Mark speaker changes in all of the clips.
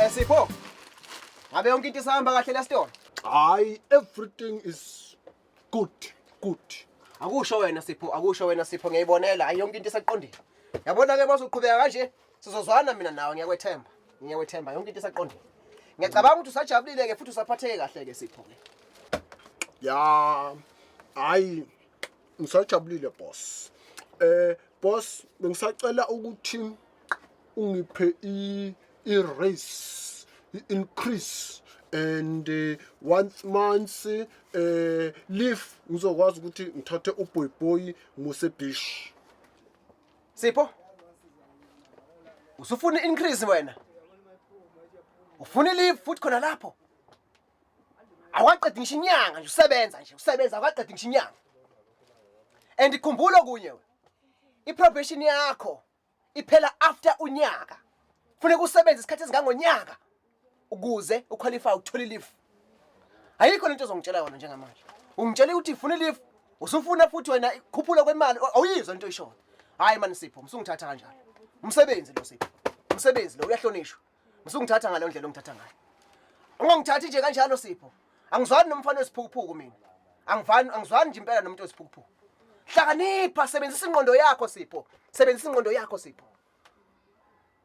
Speaker 1: Sipho. Ngabe yonke into isahamba kahle la store?
Speaker 2: Hayi, everything is good.
Speaker 1: Akusho wena Sipho ngiyibonela hayi yonke into isaqondile. Yabona ke masuqhubeka kanje sizozwana mina nawe ngiyawethemba yonke into isaqondile. Ngiyacabanga ukuthi usajabulile ke futhi usaphatheke kahle ke Sipho ke.
Speaker 2: Ya, hayi ngisajabulile boss. Boss, bengisacela ukuthi ungiphe i-raise, i-increase and once months leave ngizokwazi ukuthi ngithathe uBoyboy nguse beach.
Speaker 1: Sipho. Usufuna increase wena? Ufuna leave futhi khona lapho? Awaqedi ngisho inyanga nje usebenza awaqedi ngisho inyanga. And ikhumbula kunye we. I-probation yakho iphela after unyaka. Kufanele usebenze isikhathi esingangonyaka ukuze uqualify ukuthola leave. Ayikho lento ozongitshela yona njengamanje. Ungitshela ukuthi ufuna leave, usufuna futhi wena ikhuphula kwemali, awuyizwa into oyishoyo. Hayi man Sipho, msungithatha kanjalo. Umsebenzi lo Sipho. Umsebenzi lo uyahlonishwa. Msungithatha ngale ndlela ongithatha ngayo. Ungangithathi nje kanjalo Sipho. Angizwani nomfana wesiphukuphuku mina. Angizwani nje impela nomuntu wesiphukuphuku. Hlakanipha, sebenzisa ingqondo yakho Sipho. Sebenzisa ingqondo yakho Sipho.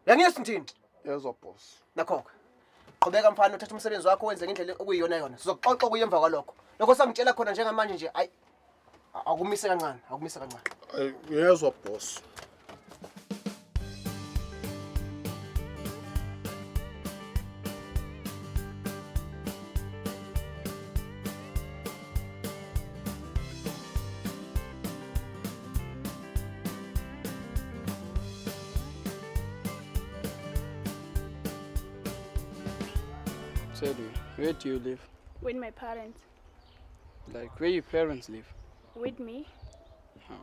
Speaker 1: Yangiyesi ndini?
Speaker 2: Yezwa boss.
Speaker 1: Nakho. Qhubeka mfana uthatha umsebenzi wakho wenze ngendlela okuyiyona yona. Sizoxoxa kuyemva kwalokho. Lokho sangitshela khona njengamanje nje ayi akumise kancane.
Speaker 2: Yezwa boss.
Speaker 3: Where do you live?
Speaker 4: With my parents.
Speaker 3: Like where your parents live?
Speaker 4: With me.
Speaker 3: Oh.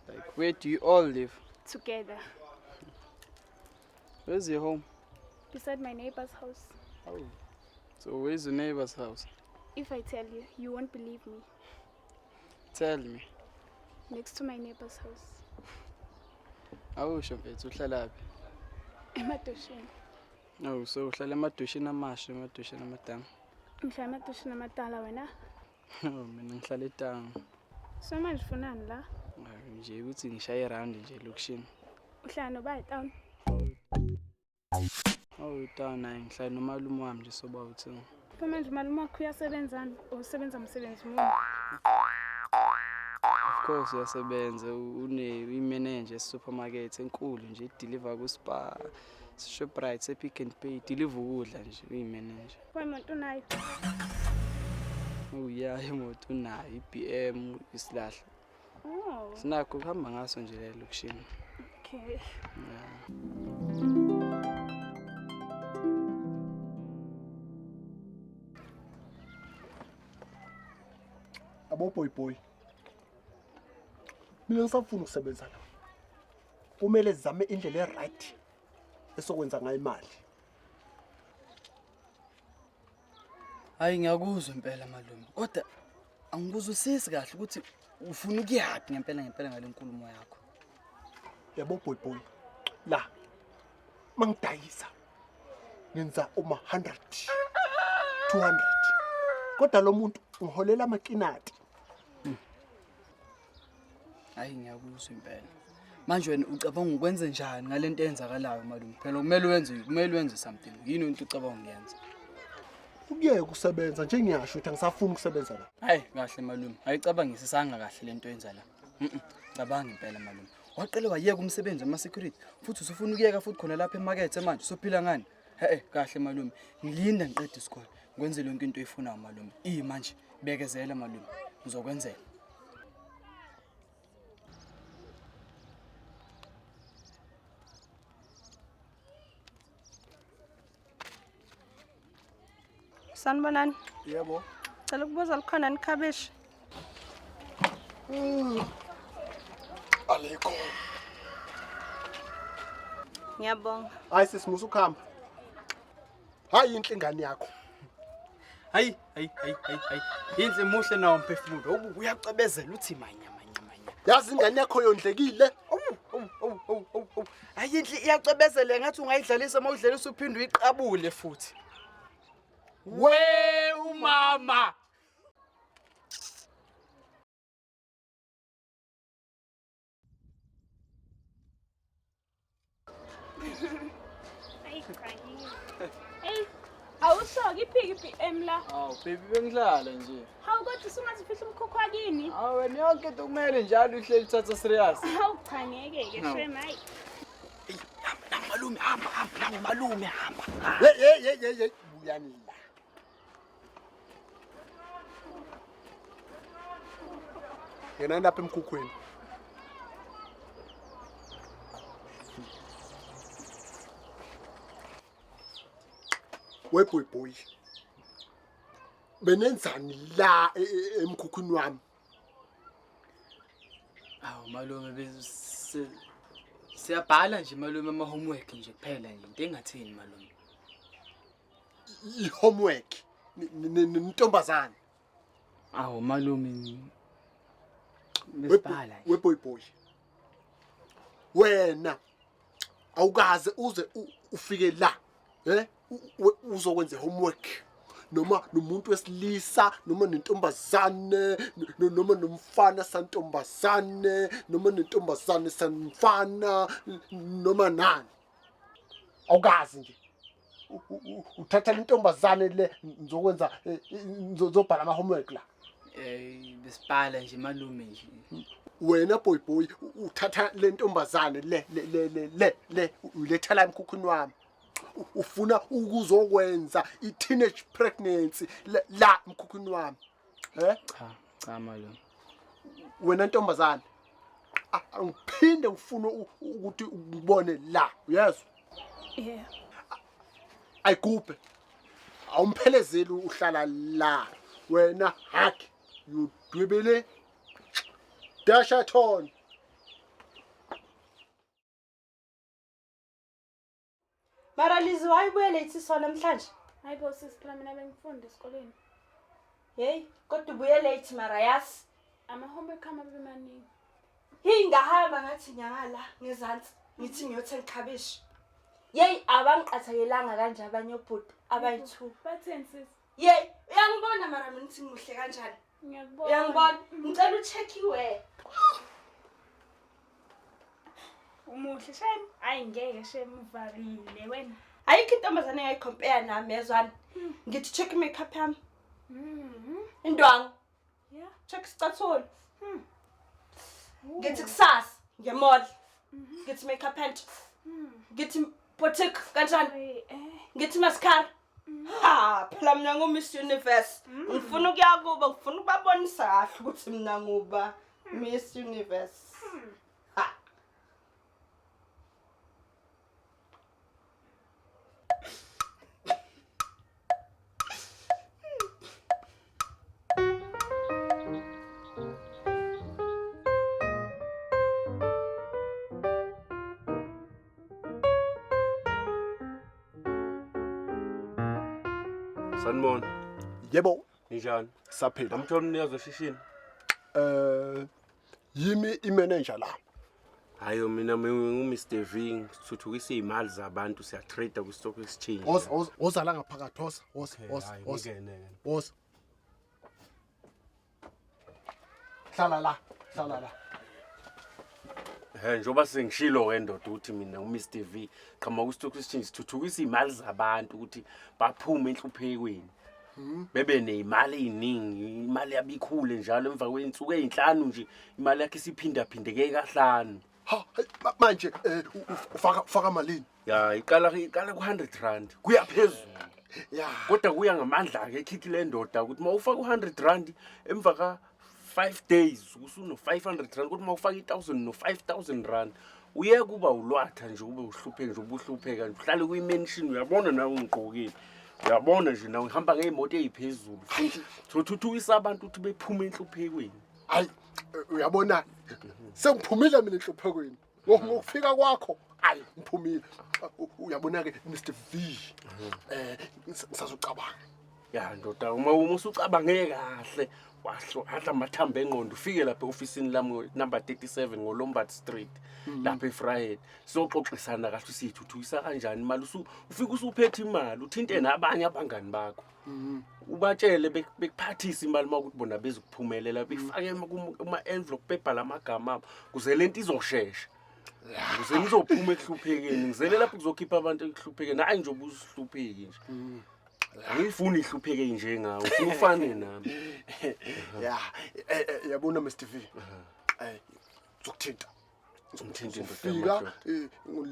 Speaker 3: Like where do you all live?
Speaker 4: Together.
Speaker 3: Where's your home?
Speaker 4: Beside my neighbor's house.
Speaker 3: Oh. So where's the neighbor's house?
Speaker 4: If I tell you, you won't believe me.
Speaker 3: Tell me.
Speaker 4: Next to my neighbor's house.
Speaker 3: Awusho mfethu uhlala laphi?
Speaker 4: Emadosheni.
Speaker 3: No, so uhlala emadosheni amasha, emadosheni amadanga.
Speaker 4: Ngihlala emadosheni amadala wena?
Speaker 3: Mina ngihlala eTanga.
Speaker 4: So manje ufunani la?
Speaker 3: Nje ukuthi ngishaye around nje lokushini.
Speaker 4: Uhlala noba eTown?
Speaker 3: eTown naye ngihlala nomalume wami nje soba uThini.
Speaker 4: So manje umalume wakho uyasebenzani? Usebenza umsebenzi muni?
Speaker 3: Of course uyasebenza, une-manager supermarket enkulu nje deliver ku Spar, Shoprite, Pick n Pay, deliver ukudla nje uyi-manager.
Speaker 4: Imoto unayo?
Speaker 3: Yeah, imoto unayo, iBM, isilahla.
Speaker 4: Oh.
Speaker 3: Sinakho kuhamba ngaso nje la lokushini.
Speaker 4: Okay.
Speaker 2: Abo Boyboy. Mina ngisafuna ukusebenza la. Kumele zame indlela eright esokwenza ngayo imali.
Speaker 5: Hayi ngiyakuzwa impela malume. Kodwa angikuzwisisi kahle ukuthi ufuna ukuyapi ngempela ngale nkulumo yakho.
Speaker 2: Yabo Boyboy. La. Mangidayisa. Ngenza uma 100. 200. Kodwa lo muntu ngiholela amakinati.
Speaker 5: Hayi ngiyakuzwa impela. Manje wena ucabanga ukwenza njani ngalento eyenzakalayo malume? Phela kumele wenze something. Yini into ucabanga ukuyenza?
Speaker 2: Ukuyeke ukusebenza nje ngiyasho ukuthi angisafuni ukusebenza la.
Speaker 5: Hayi kahle malume. Ayicabangisisanga kahle lento yenza la. Cabanga impela malume. Waqala wayeka umsebenzi ama-security futhi usufuna ukuyeka futhi khona lapha emarket manje usophila ngani? Kahle malume. Ngilinda ngiqede isikole. Ngwenze lonke into oyifunayo malume. Manje bekezela malume. Ngizokwenzela.
Speaker 4: Sanibonani.
Speaker 2: Yebo.
Speaker 4: Cela ukubuza likhona nikhabishi?
Speaker 2: Alikho.
Speaker 4: Ngiyabonga.
Speaker 2: Hayi sisimusa ukuhamba. Hayi inhlingane yakho.
Speaker 5: Hayi. Inhle muhle nawo umphefumulo. Uyacebezela uthi manya.
Speaker 2: Yazi ingane yakho yondlekile.
Speaker 5: Ayinhle iyacebezela ngathi ungayidlalisa mawudlalisa uphinde uyiqabule futhi. We umama.
Speaker 4: Hayi cha yini. Hey, awushoki iphiki PM la.
Speaker 5: Awu baby bengidlala nje.
Speaker 4: Hawu kodwa usungazifihla umkhokho wakini.
Speaker 5: Awu wena yonke into kumele njalo uhleli uthatha serious.
Speaker 4: Hawu cha ngeke ke shwema hayi.
Speaker 5: Malume hamba malume hamba.
Speaker 2: Hey buyani la. Yena lapha emkhukhweni. Boy. Benenzani la emkhukhwini wami?
Speaker 5: Awu malume siyabhala nje malume ama homework nje kuphela nje into engathini malume.
Speaker 2: I-homework nintombazana.
Speaker 5: Awu malume besibhala nje.
Speaker 2: Boy. Wena awukaze uze ufike la, uzokwenza homework noma nomuntu wesilisa noma nentombazane noma nomfana santombazane noma nentombazane sanmfana noma nani. Awukazi nje uthatha intombazane le ngizokwenza ngizobhala ama homework la.
Speaker 5: Besibhala nje malume nje.
Speaker 2: Wena boy uthatha le ntombazane le uletha la emkhukhwini wami. Ufuna ukuzokwenza i-teenage pregnancy la emkhukhwini wami.
Speaker 5: Cha malume.
Speaker 2: Wena ntombazane angiphinde ngifuna ukuthi ubone la, uyezwa?
Speaker 4: Yeah.
Speaker 2: Ayigubhe. Awumphelezeli uhlala la. Wena haki udwebele dasha thon.
Speaker 6: Mara Lizi wayibuye late so namhlanje.
Speaker 4: Hayi bo sisiphela mina bengifunda esikoleni.
Speaker 6: Hey, kodwa ubuye late mara yasi.
Speaker 4: Ama homework ama bemaningi.
Speaker 6: Ngahamba ngathi nyangala ngezantsi ngithi ngiyothenga ikhabishi. Yey abangiqathakelanga kanje abanye obhuti abayi2.
Speaker 4: Batheni sis?
Speaker 6: Yey uyangibona mara mina ngithi ngimuhle kanjani?
Speaker 4: Ngiyakubona.
Speaker 6: Uyangibona? Ngicela ucheckiwe.
Speaker 4: Umuhle shem. Hayi ngeke shem uvalile wena.
Speaker 6: Ayikho intombazane engayicompare nami yezwana. Ngithi check makeup yami. Indwangu.
Speaker 4: Yeah.
Speaker 6: Check isicathulo. Ngithi kusasa ngemall. Ngithi makeup and ngithi boutique kanjani? Ngithi mascara. Ha, phela mina ngo Miss Universe. Ngifuna ukuya kuba, ngifuna ukubabonisa kahle ukuthi mina nguba Miss Universe. Ha.
Speaker 7: Sanibona.
Speaker 2: Yebo,
Speaker 7: Ninjani?
Speaker 2: saphela.
Speaker 7: Amtholi niyazo shishini?
Speaker 2: Yimi imanager la.
Speaker 7: Hayo mina Mr V ngithuthukisa izimali zabantu siya trade ku stock exchange.
Speaker 2: Woza la ngaphakathi woza. Hlala la.
Speaker 7: Njoba sengishilo wendoda ukuthi mina Mr V qhamuka ku stock exchange sithuthukisa izimali zabantu ukuthi baphume enhluphekweni. Bebe nezimali eziningi, imali yabikhule njalo emva kwensuku ezinhlanu nje imali yakhe siphinda phindeke kahlanu.
Speaker 2: Ha, manje ufaka malini?
Speaker 7: Ya iqala ku 100 rand kuyaphezulu.
Speaker 2: Ya.
Speaker 7: Kodwa kuya ngamandla ake ekhiki le ndoda ukuthi mawufaka u100 rand emva ka 5 days usuno 500 rand kodwa mawufaka 1000 no 5000 rand uye kuba ulwatha nje ube uhlupheke nje ubuhlupheka uhlale kuyimention uyabona nawe ungigqokile. Uyabona nje nawe ngihamba ngeemoto eziphezulu futhi sothuthukisa abantu ukuthi bephume enhluphekweni.
Speaker 2: Hayi uyabona sengiphumile mina enhluphekweni. Ngokufika kwakho hayi ngiphumile. Uyabona ke Mr V ngisazoqabanga.
Speaker 7: Ya ndoda uma usucabange kahle wahla amathambo engqondo ufike lapha e-ofisini lami number 37 ngoLombard Street lapha eFryhead siyoxoxisana kahle usithuthukisa kanjani imali ufika usuphethe imali uthinte nabanye abangani bakho ubatshele bekuphathisa imali makuthi bona bezukuphumelela befake kuma-envelope bebhala amagama abo kuze lento izoshesha kuze nizophuma ekuhluphekeni ngizele lapho kuzokhipha abantu ekuhluphekeni hayi nje ubuzihlupheki nje angifuni ihlupheke nje ngawe ufuna ufane nami
Speaker 2: ya yabona Mr V zokuthinta fika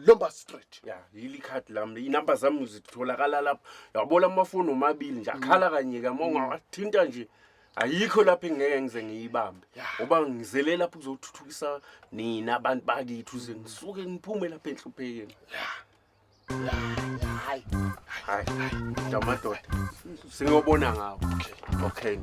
Speaker 2: Lombard Street
Speaker 7: ya yili card lami inamba zami zitholakala lapho yabona amafoni omabili nje akhala kanye kama ungawathinta nje ayikho lapho engeke ngize ngiyibambe ngoba ngizele lapho kuzothuthukisa nina abantu bakithi uze ngisuke ngiphume lapha enhluphekeni
Speaker 2: hayi
Speaker 7: Damadoda singobona ngawo okay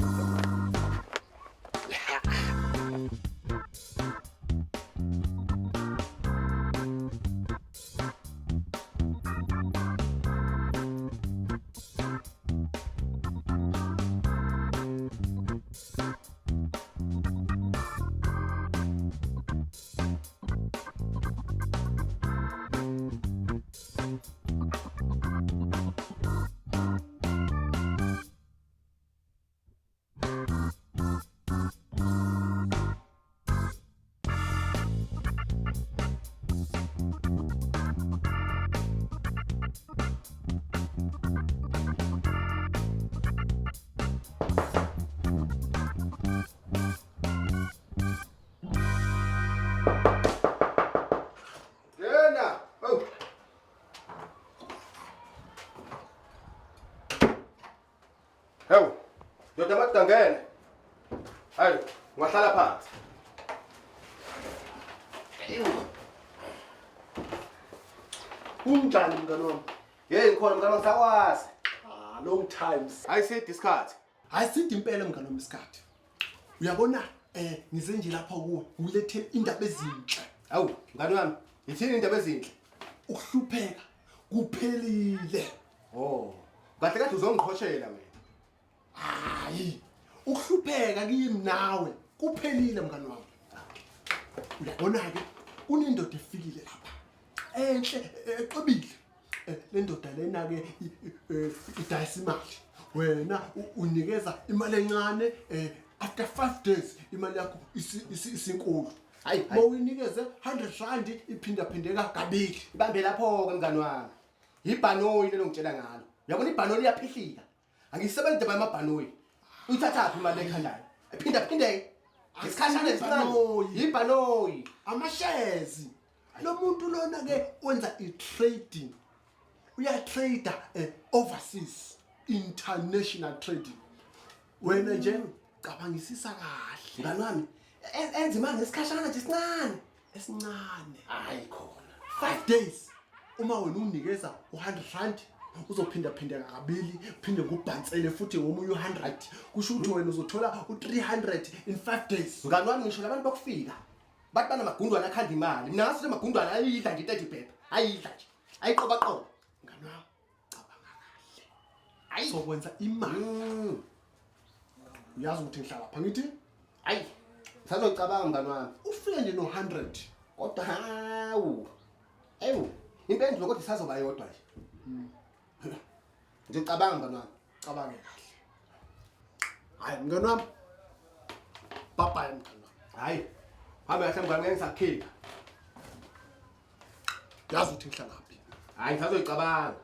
Speaker 1: Hawu, ndoda amadangene. Hayi, ungahlala phansi.
Speaker 2: unjani mngani wami
Speaker 1: Hey, ngikhona mngani ngisakwazi.
Speaker 2: long times
Speaker 1: Ayisithi isikhathi.
Speaker 2: ayisithi impela mngani wami isikhathi uyabona ngize nje lapha kuwe ngilethe indaba ezinhle
Speaker 1: Hawu, mngani wami, yithini indaba ezinhle?
Speaker 2: ukuhlupheka kuphelile
Speaker 1: Oh, kahle kahle uzongiqhoshela wena.
Speaker 2: hayi ukuhlupheka kimi nawe kuphelile mngani wami uyabona ke kunendoda efikile lapha enhle eqobile le ndoda lena ke idayisa imali wena unikeza imali encane after 5 days imali yakho isinkulu
Speaker 1: Hayi,
Speaker 2: mawuyinikeze 100 rand iphinda phindeka kabili
Speaker 1: ibambe lapho ke mngani wami. Ibhanoyi lelo ngitshela ngalo. Uyabona ibhanoyi liyaphihlika. Angisebenzi indaba yamabhanoyi. Uyithatha phi imali ekhandayo? Iphinda phindeke. Isikhashana esincane. Ibhanoyi.
Speaker 2: amashezi lo muntu lona ke wenza i-trading uyatrader overseas international trading wena nje cabangisisa kahle
Speaker 1: Mngani wami, enza imali ngesikhashana nje sincane.
Speaker 2: esincane
Speaker 1: Hayi khona.
Speaker 2: 5 days uma wena unikeza u100 rand uzophinda phindeka kabili phinde ngubhansele futhi ngomunye u100 kusho ukuthi wena uzothola u300 in 5 days
Speaker 1: Mngani wami ngisho labantu bakufika. Bathi banamagundwana akhanda imali. Mina ngasithi amagundwana ayidla nje 30 phepha. Ayidla nje. Ayiqoba qoba.
Speaker 2: ngani wami cabanga kahle sokwenza imali uyazi ukuthi ngihlala lapha ngithi
Speaker 1: Hayi. Ngisazocabanga mngani wami.
Speaker 2: ufike nje no100
Speaker 1: Kodwa hawu. Ewu, impendulo kodwa isazoba yodwa nje. Ngicabanga mngani wami.
Speaker 2: cabange kahle hayi ngani wami bye mngani wami
Speaker 1: Hayi. Hamba kahle mngani ngeke ngisakhipha.
Speaker 2: yazi ukuthi ngihlala lapha
Speaker 1: Hayi, ngisazoyicabanga.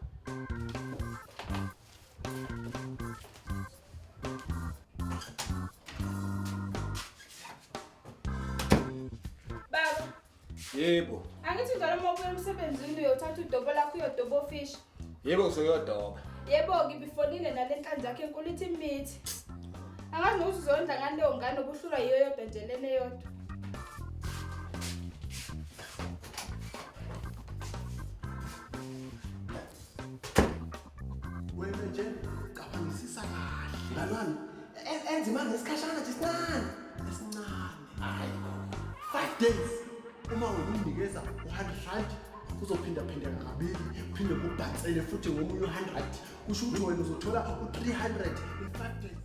Speaker 4: Baba,
Speaker 8: Yebo,
Speaker 4: angithi njalo uma ubuya emsebenzini uyothatha udobo lakho uyodoba ofishi.
Speaker 8: yebo ngizoyodoba.
Speaker 4: Yebo-ke ibifonile nale nhlanzi yakho enkulu ithi mithi. Angazi nokuthi uzondla ngani leyo ngane obuhlulwa yiyo yodwa nje lena eyodwa.
Speaker 2: wena nje cabangisisa kahle
Speaker 1: Mngani wami, enza imali ngesikhashana nje sincane.
Speaker 2: esincane hayi 5 days uma wena unikeza u100 rand uzophinda phindeka kabili phinde ngubhansele futhi ngomunye u100 kusho ukuthi wena uzothola u300 in 5 days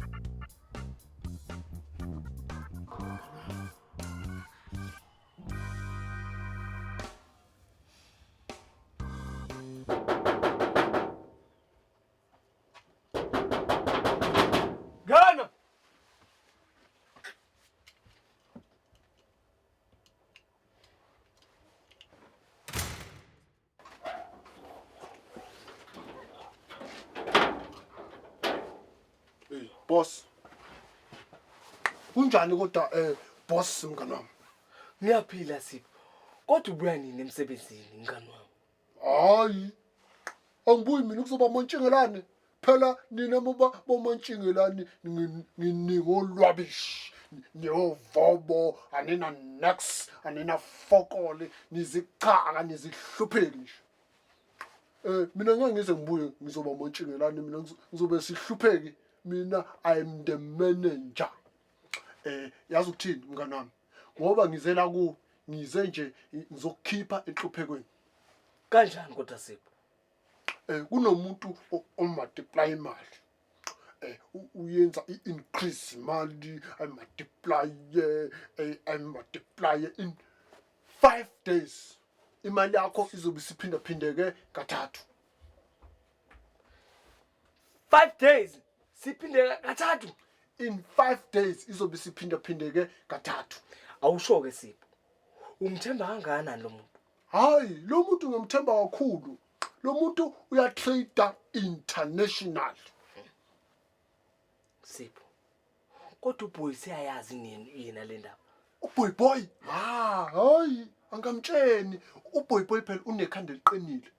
Speaker 2: boss. Kunjani kodwa boss mngani wami?
Speaker 9: Ngiyaphila Sipho. Kodwa ubuya nini emsebenzini ngani wami?
Speaker 2: Hayi. Angibuyi mina kuzoba montshingelane. Phela nina bomontshingelane nginiko lwabish. Niyovobo, anina next, anina fokole, nizichaka, nizihlupheki nje. Mina ngeke ngize ngibuye ngizoba montshingelane mina ngizobe sihlupheki. Mina I am the manager. Yazi ukuthini mngani wami? Ngoba ngizela ku ngize nje ngizokukhipha enhluphekweni.
Speaker 9: Kanjani kodwa Sipho?
Speaker 2: Kunomuntu omultiply imali. Uyenza i-increase imali, I multiply in 5 days. Imali yakho izobe isiphindaphindeke kathathu.
Speaker 9: 5 days siphinde kathathu.
Speaker 2: In 5 days izobe isiphindaphindeke kathathu.
Speaker 9: Awusho ke Sipho. Umthemba kangakanani lo muntu?
Speaker 2: Hayi, lo muntu ngimthemba kakhulu. Lo muntu uyatrader international.
Speaker 9: Sipho. Kodwa uBoy siyayazi nini yena le ndaba?
Speaker 2: Boy. Hayi, angamtsheni. Boy phela unekhanda eliqinile.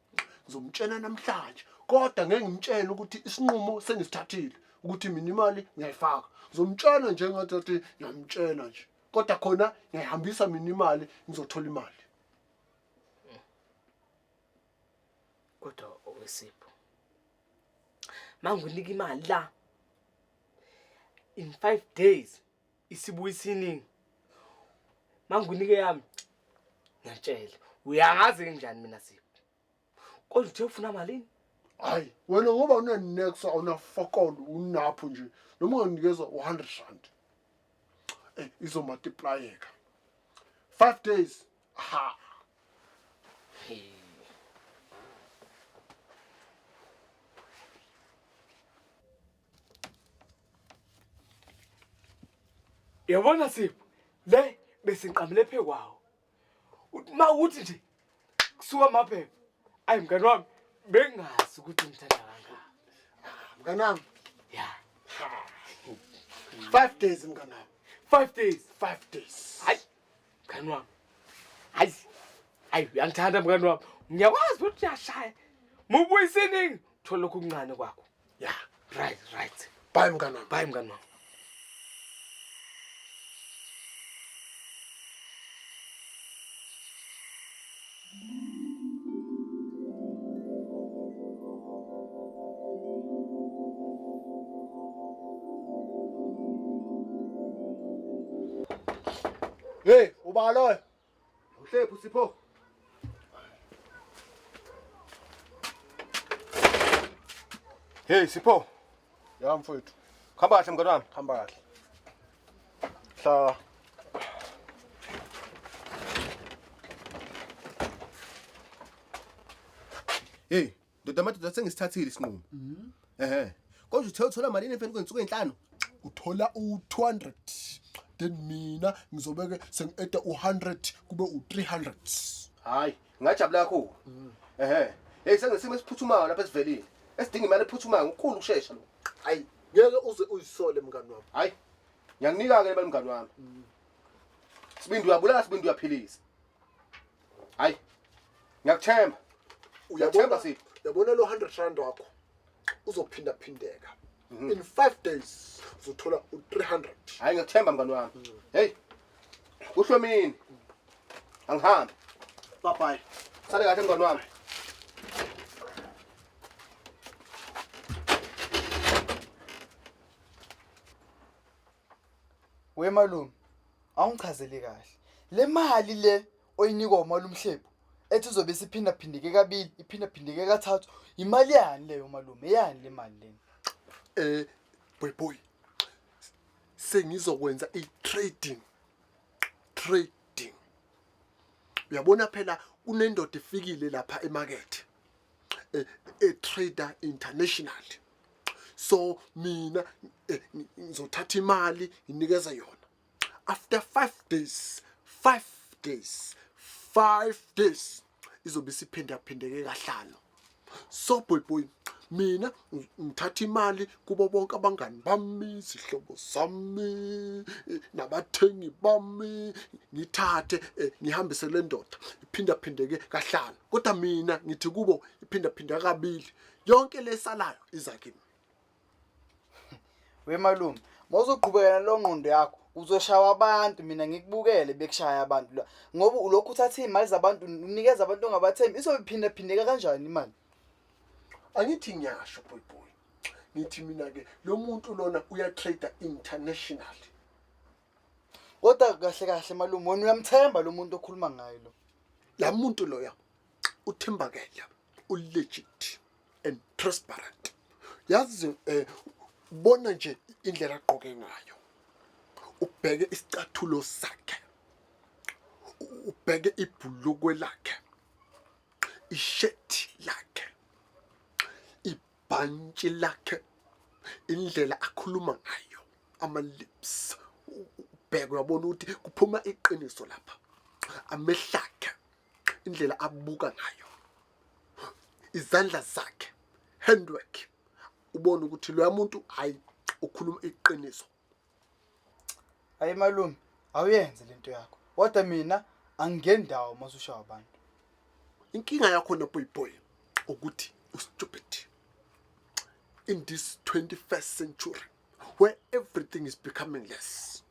Speaker 2: Ngizomtshena namhlanje. Kodwa ngeke ngimtshene ukuthi isinqumo sengisithathile ukuthi mina imali ngiyayifaka. Ngizomtshena nje ngathi ngiyamtshena nje. Kodwa khona ngiyahambisa mina imali ngizothola imali.
Speaker 9: Kodwa oweSipho. Mangunika imali la. In 5 days isibuyi siningi. Mangunike yami. Ngiyatshela. Uyangazi kanjani mina Sipho? Kodwa uthe ufuna malini?
Speaker 2: Hayi, wena ngoba unenex awuna fokolo unapho nje. Noma unginikeza 100 rand. Izo multiplyeka. 5 days. Ha.
Speaker 9: Yabona Sipho, le bese ngiqamele phe kwawo. Ma uthi nje kusuka amaphepha. Ayi mngani wami, bengazi ukuthi ngithanda kangaka.
Speaker 2: Mngani wami.
Speaker 9: Yeah.
Speaker 2: 5 days mngani wami.
Speaker 9: 5 days.
Speaker 2: 5 days.
Speaker 9: Hayi. Mngani wami. Hayi, uyangithanda mngani wami. Ngiyakwazi ukuthi uyashaya. Mubuyi siningi, thola lokhu kuncane kwakho.
Speaker 2: Yeah.
Speaker 9: Right.
Speaker 2: Bye mngani wami.
Speaker 9: Bye mngani wami.
Speaker 2: Hey, ubaloyo. Uhlephu Sipho.
Speaker 8: Hey Sipho,
Speaker 2: Ya mfowethu,
Speaker 8: khamba kahle mngani wami.
Speaker 2: hamba kahle. Hla.
Speaker 8: Hey, ndoda madoda sengisithathile isinqumo. Kodwa uthe uthola malini emveni kwensuku ezinhlanu?
Speaker 2: Uthola u200. Then mina ngizobeke sengieda u100 kube u300.
Speaker 8: Hayi, ngajabula kakhulu. Hey sengisimo esiphuthumayo lapha esivelile. Esidinga imali ephuthumayo ngokukhulu ukusheshsha lo.
Speaker 2: Hayi, ngeke uze uyisole mngani wami.
Speaker 8: Hayi. Ngiyakunika ke le mali mngani wami. Sibindi uyabulala, Sibindi uyaphilisa. Hayi. Ngiyakuthemba. Uyathemba Sipho.
Speaker 2: Yabona lo 100 rand wakho uzophinda phindeka. In 5 days uzothola u300.
Speaker 8: Hayi ngiyakuthemba mngani wami. Hey. Kusho mina. Angihambi.
Speaker 2: Bye bye.
Speaker 8: Sale kahle mngani wami.
Speaker 5: Wemalume, awungichazele kahle. Le mali le oyinikwa umalume Mhlephu ethi uzobe siphinda phindeke kabili, iphinda phindeke kathathu. Imali yani leyo malume? Yani le mali le?
Speaker 2: Boy. Sengizokwenza trading. Uyabona phela kunendoda efikile lapha emarket. Trader international. So mina ngizothatha imali nginikeza yona. After 5 days izobe isiphinda phindeke kahlanu. So boy mina ngithatha imali kubo bonke abangani bami, izihlobo zami, nabathengi bami, ngithathe ngihambise le ndoda iphindaphindeke kahlanu. Kodwa mina ngithi kubo iphindaphindeka kabili, yonke lesalayo iza kimi.
Speaker 5: We malume, mawuzoqhubeka nalo ngqondo yakho uzoshaya abantu, mina ngikubukele bekushaya abantu la. Ngoba ulokhu uthatha imali zabantu unikeza abantu ongabathembi, izobiphinda phindeka kanjani imali?
Speaker 2: Angithi ngiyasho boy. Ngithi mina ke lo muntu lona uyatrade international.
Speaker 5: Kodwa kahle kahle malume, wena uyamthemba lo muntu okhuluma ngayo lo?
Speaker 2: La muntu loya uthembakele, ulegit and transparent. Yazi bona nje indlela aqoke ngayo. Ubheke isicathulo sakhe. Ubheke ibhulukwe lakhe. Ishirt lakhe. Ibhantshi lakhe. Indlela akhuluma ngayo, ama lips. Ubheke uyabona ukuthi kuphuma iqiniso lapha. Amehlakhe. Indlela abuka ngayo. Izandla zakhe. Handwork. Ubona ukuthi lo muntu hayi ukhuluma iqiniso.
Speaker 5: Hayi malume, awuyenze lento yakho. Kodwa mina angendawo masushaya abantu.
Speaker 2: Inkinga yakho na boy ukuthi stupid. In this 21st century where everything is becoming less.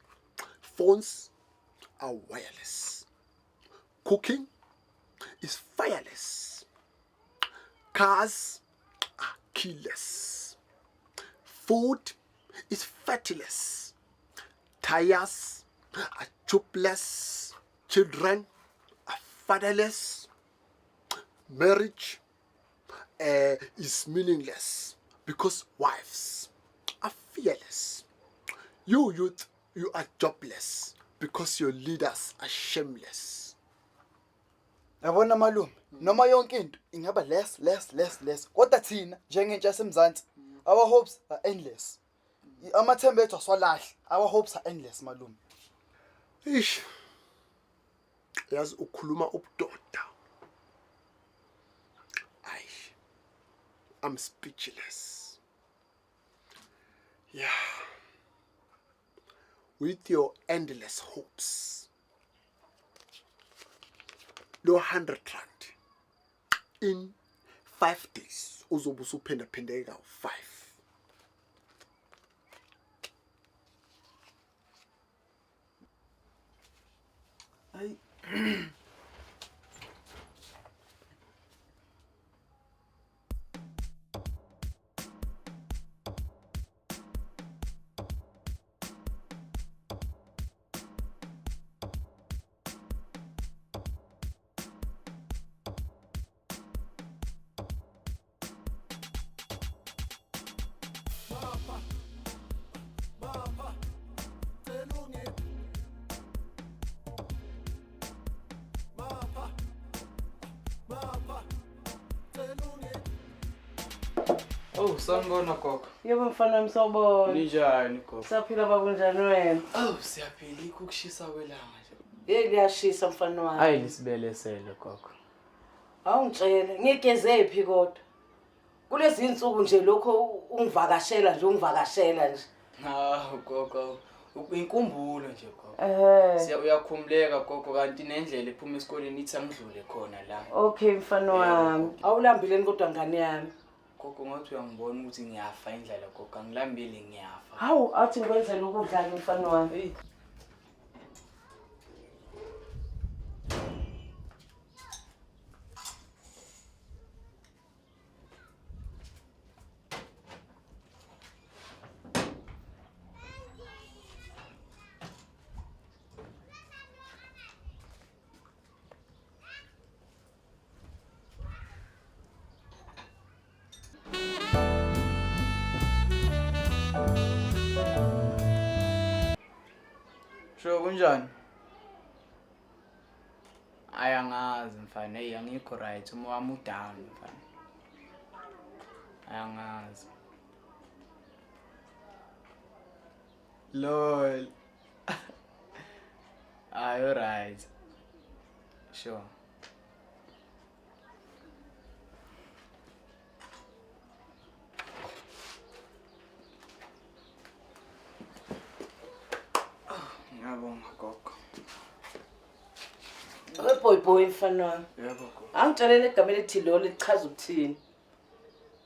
Speaker 2: Phones are wireless. Cooking is fireless. Cars are keyless. Food is fatless. Tires are tubeless. Children are fatherless. Marriage is meaningless because wives are fearless. You youth, you are jobless because your leaders are shameless.
Speaker 5: Yabona malume, noma yonke into ingaba less. Kodwa thina njengentsha yaseMzansi, our hopes are endless. Amathemba ethu aswalahla, our hopes are endless malume.
Speaker 2: Ish. Yazi ukhuluma ubudoda. I'm speechless. Yeah. With your endless hopes. No 100 rand. In 5 days. Uzobe usuphinda-phindeka 5.
Speaker 5: Hayi.
Speaker 3: Oh, sanibona gogo.
Speaker 6: Yebo mfana wami sawubona.
Speaker 3: Ninjani gogo?
Speaker 6: Saphila bakunjani wena?
Speaker 3: Oh, siyaphila ukushisa kwelanga nje.
Speaker 6: Liyashisa mfana wami.
Speaker 3: Hayi lisibelesele gogo.
Speaker 6: Awungitshele, ngigeze phi kodwa? Kulezi insuku nje lokho ungivakashela nje.
Speaker 3: Gogo. Inkumbulo nje gogo. Uyakhumuleka gogo kanti nendlela ephuma esikoleni ithi angidlule khona la.
Speaker 6: Okay mfana wami. Awulambile kodwa ngane yami.
Speaker 3: Gogo ngathi uyangibona ukuthi ngiyafa indlela gogo, angilambile ngiyafa.
Speaker 6: Hawu athi ngikwenzela ukudla ke mfana wami.
Speaker 3: Sho kunjani? Ayangazi mfana, hey angikho right, uma wami udown mfana. Ayangazi. Lol. You right. Sure.
Speaker 5: Ngiyabonga gogo.
Speaker 6: Boy mfana wami.
Speaker 5: Yebo gogo.
Speaker 6: Angitshalele igama elithi lo lichaza ukuthini.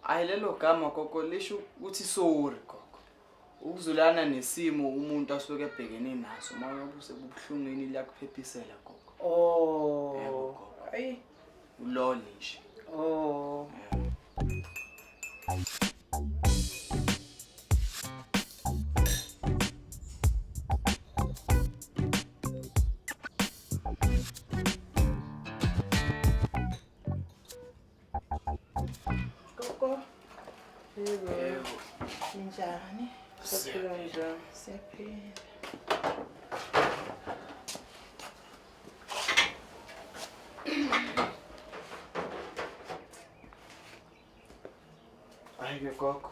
Speaker 5: Hayi lelo gama gogo lisho ukuthi sorry gogo. Ukuzulana nesimo umuntu asuke ebhekene naso uma usebuhlungweni liyakuphephisela gogo.
Speaker 6: Oh.
Speaker 5: Yebo gogo.
Speaker 6: Ayi.
Speaker 5: Uloli nje.
Speaker 6: Oh. Gogo. Yebo. Njani? Siyaphila njani? Siyaphila.
Speaker 5: Hayi ke gogo.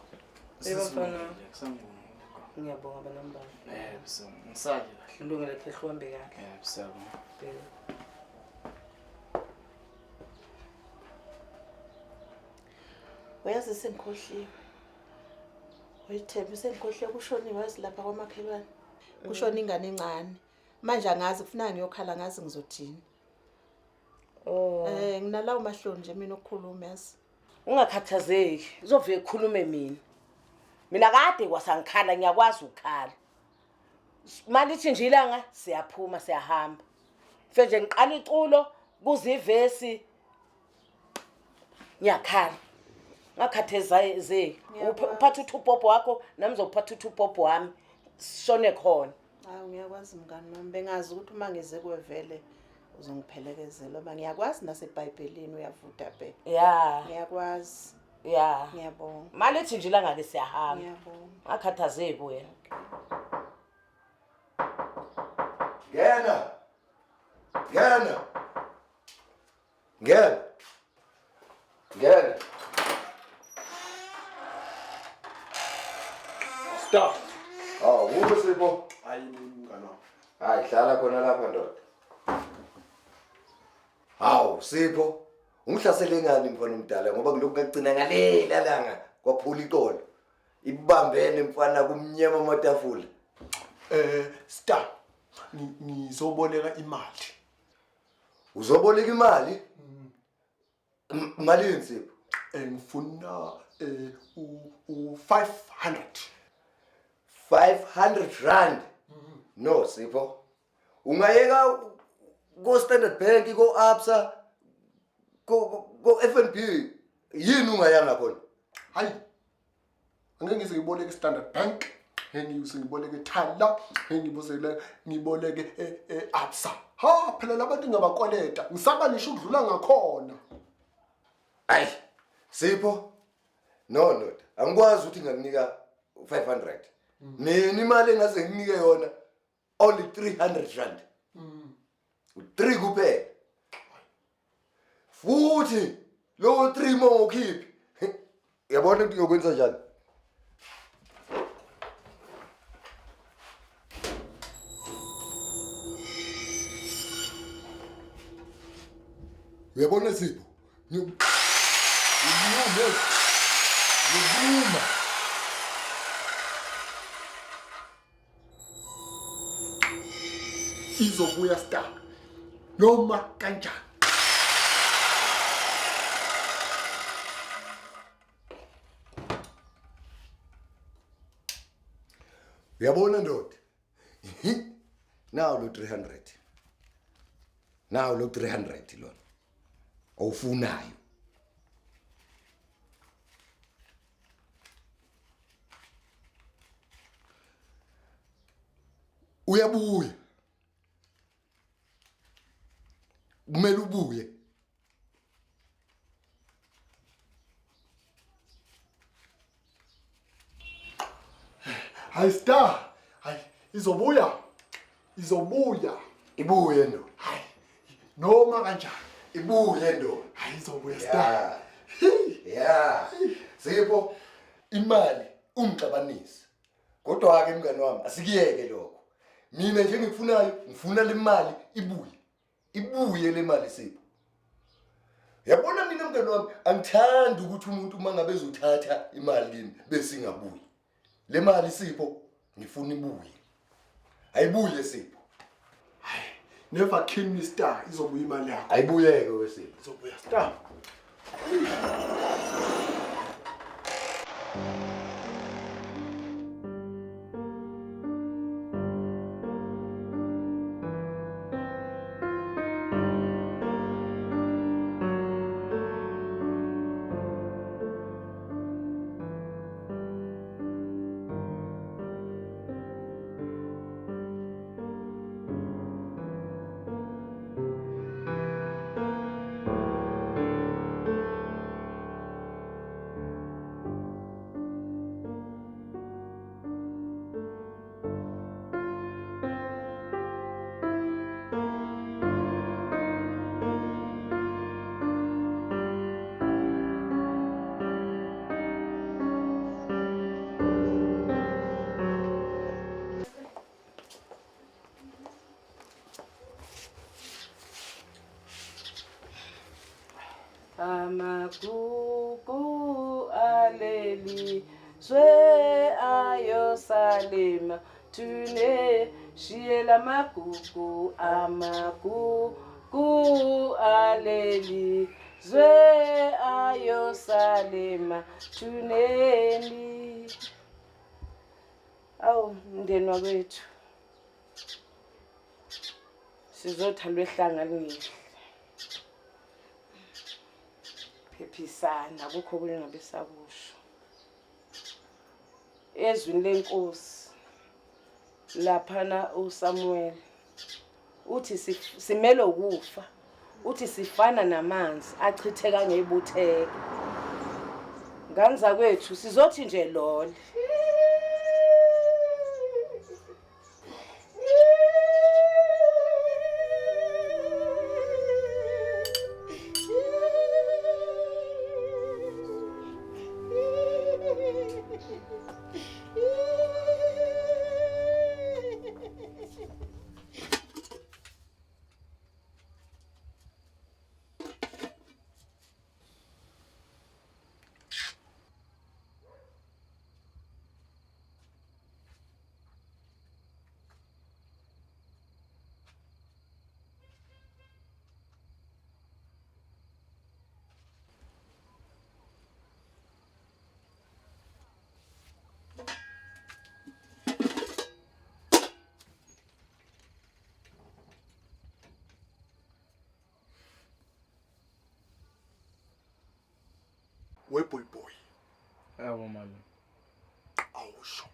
Speaker 6: Yebo mfana.
Speaker 5: Kusangibona gogo.
Speaker 6: Ngiyabonga banambala.
Speaker 5: So ngisale kahle.
Speaker 6: Ulungele khe hluhambe kahle.
Speaker 5: Siyabonga.
Speaker 10: Uyazi sengikhohliwe. Uyithembe sengikhohliwe kushoniwe wazi lapha kwamakhelwane. Kushona ingane encane. Manje angazi kufuna ngiyokhala ngazi ngizothini.
Speaker 6: Oh.
Speaker 10: Nginalawo mahloni nje mina ukukhuluma yazi.
Speaker 6: Ungakhathazeki, uzovike khulume mina. Mina kade kwasangikhala ngiyakwazi ukukhala. Malithi nje ilanga siyaphuma siyahamba. Mfe nje ngiqala iculo kuze ivesi ngiyakhala. Ngakhathezeki. Uphatha uThupopo wakho nami ngizophatha uThupopo wami. Sishone khona.
Speaker 10: Hayi ngiyakwazi mngani wami bengazi ukuthi uma ngeze kwevele uzongiphelekezela ngoba ngiyakwazi naseBhayibhelini uyavuda be.
Speaker 6: Yeah.
Speaker 10: Ngiyakwazi.
Speaker 6: Yeah.
Speaker 10: Ngiyabonga.
Speaker 6: Malithi nje ilanga ke siyahamba.
Speaker 10: Ngiyabonga.
Speaker 6: Ngakhathazeki wena.
Speaker 11: Ngena. Ngena. Ngena. Ngena.
Speaker 2: Stop.
Speaker 11: Oh, ube Sipho.
Speaker 2: Hayi mngani wami.
Speaker 11: Hayi hlala khona lapha ndoda. Hawu Sipho, ungihlasele ngani mfana omdala ngoba kuloko ngagcina ngalela langa kwaphula iqolo. Ibambene mfana kumnyama amatafula.
Speaker 2: Stop. Ngizoboleka imali.
Speaker 11: Uzoboleka imali? Imali Sipho?
Speaker 2: Ngifuna u500.
Speaker 11: 500 rand. No Sipho. Ungayeka go Standard Bank go Absa go FNB yini ungayanga khona?
Speaker 2: Hayi. Angeke ngize ngiboleke Standard Bank, ngiyuse ngiboleke Thala, ngiboleke Absa. Ha phela labantu ngabakwaleta, ngisaba nisho ukudlula ngakhona.
Speaker 11: Ay, Sipho. No, angikwazi ukuthi ngakunika 500. Mina imali engaze nginike yona only 300 rand. 3 kuphela. Futhi lo 3 mo ukhiphi. Yabona ukuthi ngokwenza njani? Uyabona Sipho? Ngiyuma.
Speaker 2: Izobuya star. Noma kanjani.
Speaker 11: Uyabona ndoda? Now lo 300. Now lo 300 lona. Awufunayo. Uyabuya. Kumele ubuye.
Speaker 2: Hayi star. Hayi izobuya. Izobuya.
Speaker 11: Ibuye ndoda.
Speaker 2: Hayi noma kanjani.
Speaker 11: Ibuye ndoda.
Speaker 2: Hayi izobuya star.
Speaker 11: Yeah. Sipho imali ungixabanisa. Kodwa ke mngani wami asikiyeke lokho. Mina nje ngikufunayo ngifuna le mali ibuye. Ibuye le mali Sipho. Yabona mina mngani wami angithandi ukuthi umuntu mangabe ezothatha imali kimi bese ingabuyi. Le mali Sipho ngifuna ibuye. Ayibuye Sipho.
Speaker 2: never kill me star izobuya imali yakho.
Speaker 11: Ayibuyeke wesipho.
Speaker 2: Izobuya star.
Speaker 10: Amagugu aleli zwe ayosalema tune shiela magugu amagugu aleli zwe ayosalema tuneni. Awu mndeni wakwethu sizothalwa ehlanga lingihle phephisana akukho kule ngabe sakusho ezwini lenkosi laphana uSamuel uthi simele ukufa uthi sifana namanzi achitheka ngeyibutheka nganza kwethu sizothi nje lole
Speaker 2: Weboy boy.
Speaker 5: Yabo malume.
Speaker 2: Awusho.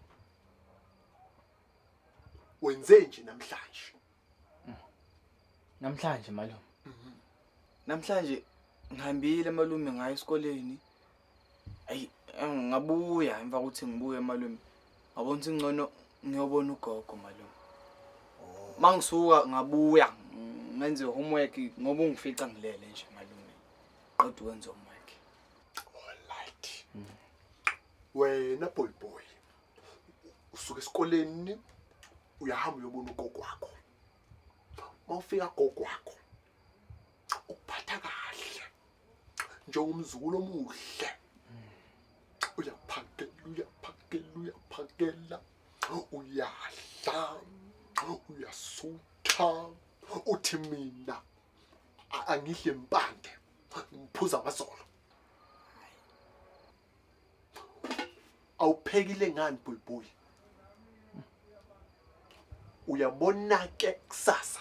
Speaker 2: Wenze nje namhlanje.
Speaker 5: Namhlanje malume. Namhlanje ngihambile malume ngayo esikoleni. Ayi ngabuya emva kokuthi ngibuye malume. Ngabona ukuthi ngcono ngiyobona ugogo malume. Mangisuka ngabuya ngenze homework ngoba ungifica ngilele nje malume. Qedwe wenza homework.
Speaker 2: Alright. Wena boy boy. Usuka esikoleni uyahamba uyobona ugogo wakho. Mawufika gogo wakho uphatha kahle. Njengomzukulu omuhle. Uyaphakela. Uyadla. Uyasutha. Uthi mina angihle impande. Ngiphuza amasolo. Awuphekile ngani boy boy? Uyabona ke kusasa.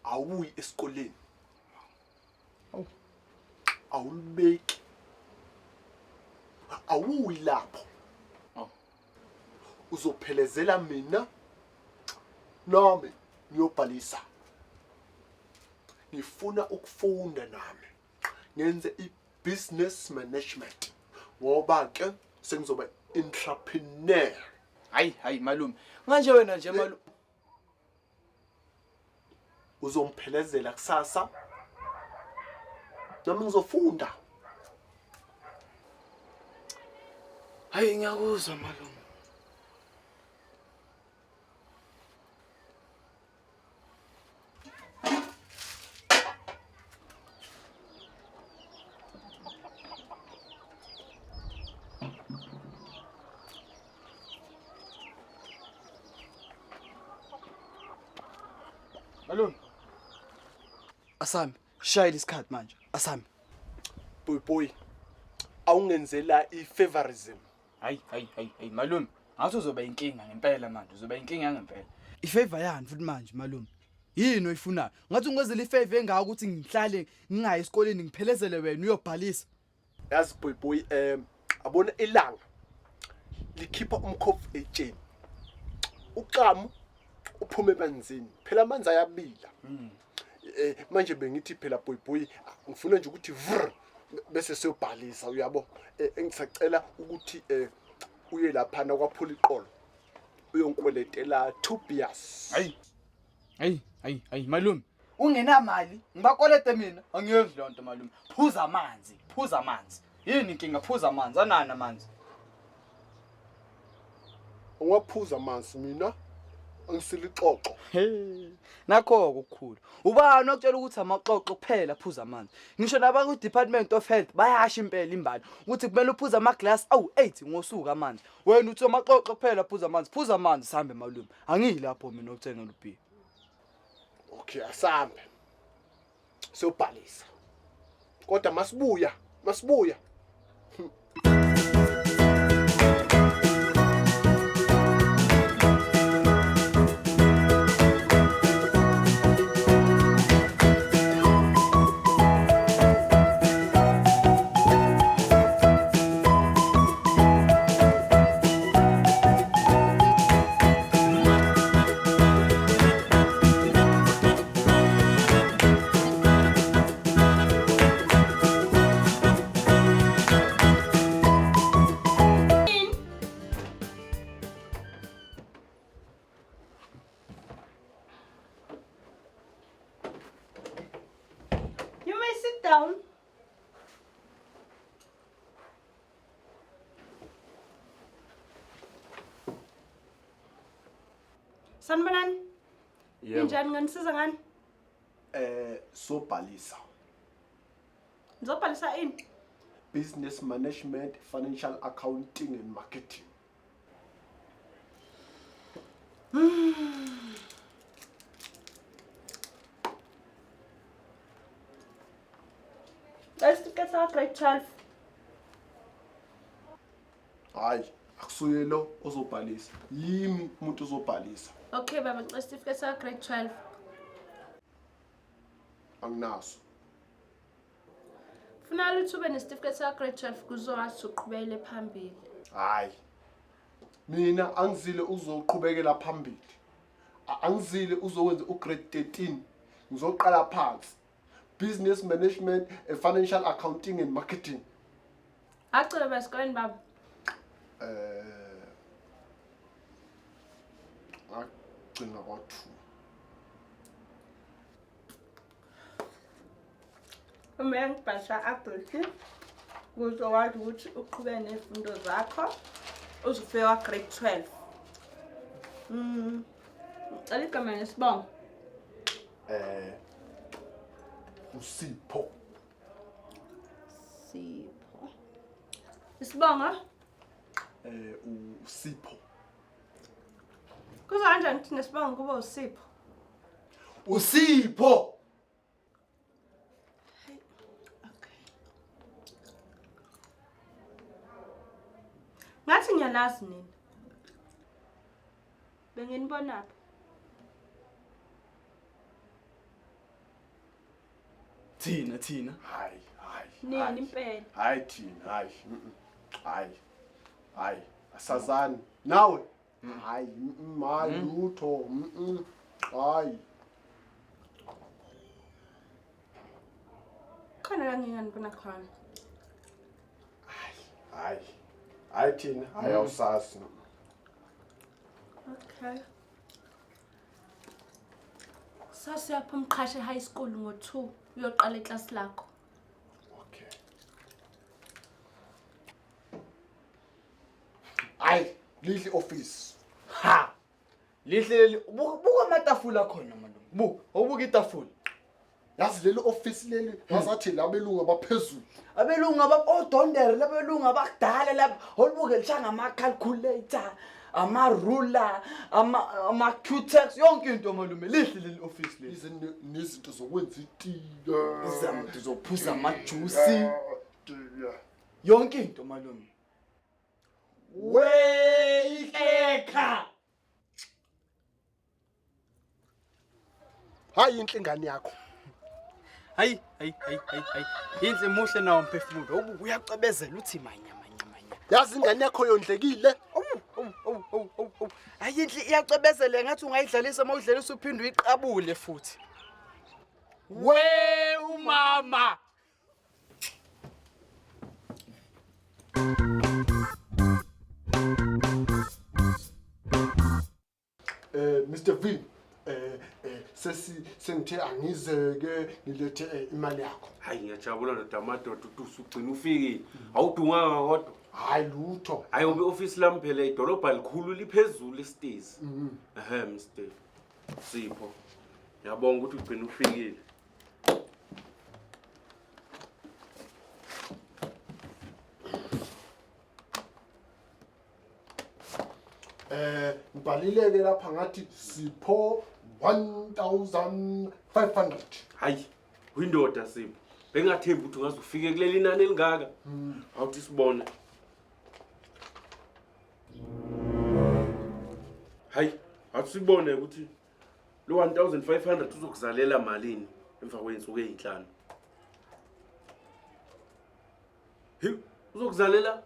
Speaker 2: Awuyi esikoleni. Awulibeki. Awuyi lapho. Uzophelezela mina nami ngiyobhalisa. Ngifuna ukufunda nami. Ngenze business management ngoba ke sengizoba entrepreneur.
Speaker 5: Hayi malume manje wena nje malume
Speaker 2: uzomphelezela kusasa nami ngizofunda.
Speaker 5: hayi ngiyakuzwa malume. Malume. Asami, shayela isikhathi manje. Asami.
Speaker 2: Boy. Awungenzela ifavorism.
Speaker 5: Hayi malume. Ngathi uzoba inkinga ngempela manje. Uzoba inkinga ngempela. Ifavor yani futhi manje malume? Yini oyifunayo? Ngathi ungenzela ifavor engaka ukuthi ngihlale ngingayi esikoleni ngiphelezele wena uyobhalisa.
Speaker 2: Yazi boy abona ilanga likhipha umkhofu etsheni. Uqamu uphume emanzini. Phela amanzi ayabila. Manje bengithi phela boy ngifuna nje ukuthi vrr bese siyobhalisa uyabo. Engisacela ukuthi uye lapha na kwaphula iqolo. Uyonkweletela 2 beers.
Speaker 5: Hayi malume. Ungenamali, ngibakolete mina. Angiyenzi lonto malume. Phuza amanzi. Yini inkinga phuza amanzi? Anana amanzi.
Speaker 2: Ungaphuza amanzi mina. Angisilixoxo.
Speaker 5: Nakho okukhulu. Ubani okutshela ukuthi amaxoxo kuphela phuza amanzi. Ngisho naba ku Department of Health bayasha impela imbali ukuthi kumele uphuza ama glass awu8 ngosuku amanzi. Wena uthi amaxoxo kuphela phuza amanzi sihambe malume. Angilapho mina ukuthenga lubhi.
Speaker 2: Okay, asambe. Siyobhalisa. Kodwa masibuya.
Speaker 6: You may sit down. Sanibonani.
Speaker 7: Yebo.
Speaker 6: Ninjani nganisiza ngani?
Speaker 2: Sobhalisa.
Speaker 6: Ngizobhalisa ini?
Speaker 2: Business management, financial accounting and marketing.
Speaker 6: Let's get our grade 12.
Speaker 2: Hayi, akusuyelo ozobhalisa. Yimi umuntu ozobhalisa.
Speaker 6: Okay, baba, let's get our grade 12.
Speaker 2: Anginaso.
Speaker 6: Funala ukuthi ube nesitifiketi sa grade 12 kuzowazi uqhubekele phambili.
Speaker 2: Hayi. Mina angizile uzoqhubekela phambili. Angizile uzokwenza ugrade 13. Ngizoqala phansi. Business management, financial accounting and marketing.
Speaker 6: Acela basikoleni baba.
Speaker 2: Agcina kwathu.
Speaker 6: Uma ngibhasha abhuti kuzowazi ukuthi uqhubeke nezifundo zakho uzofika grade 12. Cela igama nesibongo.
Speaker 2: Usipho.
Speaker 6: Sipho. Isibongo?
Speaker 2: Usipho.
Speaker 6: Kuzo kanjani ukuthi nesibongo kuba usipho?
Speaker 2: Usipho.
Speaker 6: Ngathi ngiyalazi nini. Benginibona pha.
Speaker 5: Thina.
Speaker 2: Hayi.
Speaker 6: Nini impela?
Speaker 2: Hayi thina, hayi. Asazani. Nawe? Hayi, lutho. Hayi.
Speaker 6: Khona la nginganibona khona.
Speaker 2: Hayi thina, hayi awusazi.
Speaker 6: Okay. Sasiyapha umqhashe high school ngo2 uyoqala iclass lakho.
Speaker 2: Okay. Hayi, lihle office.
Speaker 5: Ha. Lihle buka amatafula khona malume. Awubuka itafula.
Speaker 2: Yazi leli office leli ngazathi labelungu abaphezulu.
Speaker 5: Abelungu odondere labelungu abakudala lapha olubuke lishanga ama calculator ama-ruler, ama-Q-Tex, yonke into malume. Lihle leli office leli.
Speaker 2: Ize nezinto zokwenza itiye.
Speaker 5: Izinto zokuphuza amajuice. Yonke into malume.
Speaker 2: Weyihleka. Hayi inhlingane yakho.
Speaker 5: Hayi. Inhle muhle nawo mphefumulo. Uyacebezela uthi manya.
Speaker 2: Yazi ingane yakho yondlekile.
Speaker 5: Hayi inhle iyacebezela ngathi ungayidlalisa mawudlalisa uphinde uyiqabule futhi.
Speaker 2: We umama. Mr. V, sengithe angizeke nilethe imali yakho.
Speaker 7: Hayi ngiyajabula ndoda amadoda utusu ugcina ufikile. Awudunganga kodwa.
Speaker 2: Hayi lutho.
Speaker 7: Hayi ube office lami phela idolobha likhulu liphezulu esitezi. Mr. Sipho. Ngiyabonga ukuthi ugcina ufikile.
Speaker 2: Ngibhalileke lapha ngathi Sipho 1500.
Speaker 7: Hayi uyindoda Sipho. Bengathembi ukuthi ungazufike kuleli inani elingaka. Awuthi sibone. Hayi awusibone ukuthi lo 1500 uzokuzalela malini emva kwensuku ezinhlanu. Uzokuzalela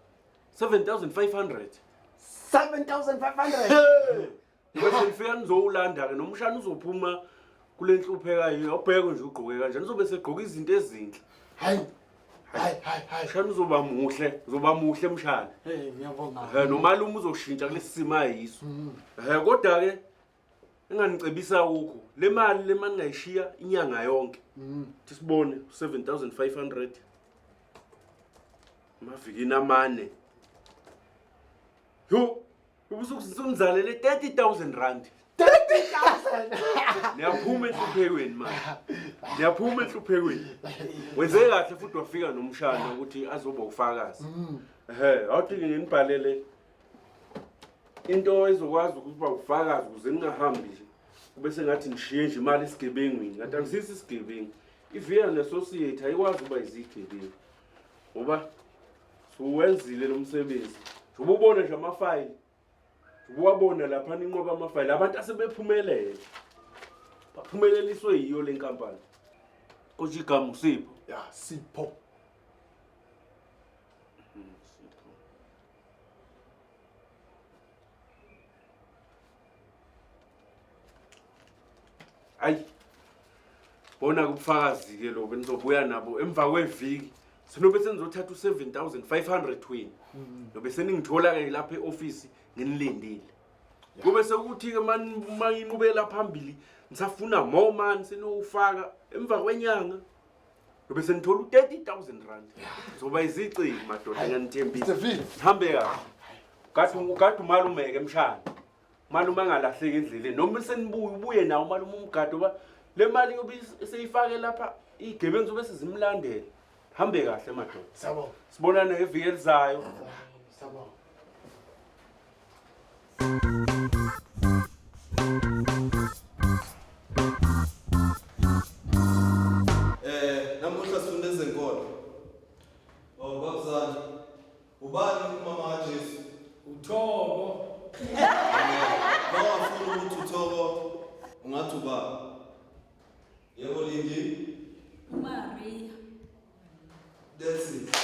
Speaker 7: 7500.
Speaker 2: 7500.
Speaker 7: Bese ngifika nizowulanda ke nomshana uzophuma kule nhluphekayo awubheke nje ugqoke kanjani uzobe segqoka izinto ezinhle.
Speaker 2: Hayi.
Speaker 7: Mshana uzoba muhle mshana.
Speaker 5: Ngiyabonga.
Speaker 7: Nomalume uzoshintsha kulesi simo ayiso. Kodwa ke enganicebisa ukho le mali ngayishiya inyanga yonke. Thi sibone 7500. Mavikini amane. Ubusukuzalele 30000 rand.
Speaker 2: 30000.
Speaker 7: Niyaphuma enhluphekweni manje. Niyaphuma enhluphekweni. Wenze kahle futhi wafika nomshana ukuthi azoba ufakazi. Awuthi nginibhalele into ezokwazi ukuba ufakazi ukuze ningahambi nje. Kube sengathi nishiye nje imali esigebengwini. Ngathi angisisi isigebengu. Ivia neassociate ayikwazi ukuba izigebengu. Ngoba uwenzile lo msebenzi. Ububona nje amafayili. Ubuwabona lapha ninqoba amafayili. Abantu asebephumelele. Baphumeleliswe yiyo le nkampani. Konje igama uSipho.
Speaker 2: Ya Sipho.
Speaker 7: Hayi. Bona kubufakazi ke lo benizobuya nabo emva kweviki. Sinobe senizothatha u7500 wini. Nobe seningithola ke lapha eoffice nginilindile. Kube sekuthi ke mayinqubela phambili nisafuna more man senofaka emva kwenyanga. Nobe senithola u30000 rand. Zoba izici madoda ngiyanithembisa. Hambe kahle. Kade umalume ke mshana. Malume angalahleki endleleni noma senibuye ubuye nawo malume umgado ba le mali yobe seyifake lapha igebengu zobe sizimlandela. Hambe kahle madoda.
Speaker 2: Sawubona.
Speaker 7: Sibonane ngeviki elizayo.
Speaker 2: Sawubona.
Speaker 12: Namuhla sifunde ezenkolo. Babuzana. Ubani umama kaJesu?
Speaker 9: Uthobo.
Speaker 12: Mawafuna ukuthi uthobo ungathi uba. Yebo Lingi.
Speaker 6: Maria.
Speaker 12: That's it.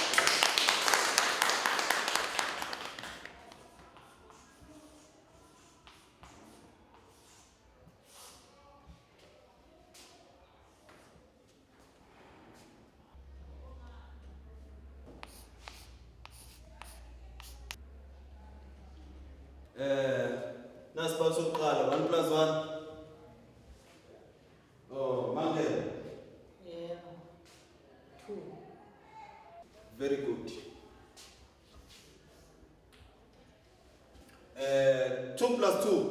Speaker 12: Nasiphatha sokuqala 1 + 1. Oh, Mangele.
Speaker 10: Yeah. 2.
Speaker 12: Very good. 2 + 2.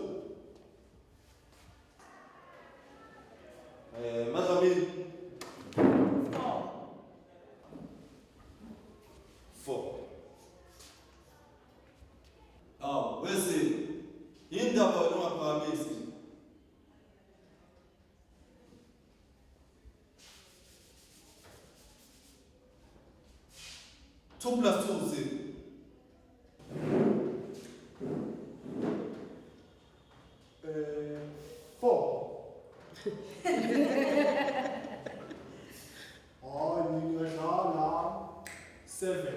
Speaker 12: Mazamini. 4. Oh, where's it? indaba wena ungaphakamisi. 2 plus 2 is
Speaker 2: 4. Oh, ngingadlala 7.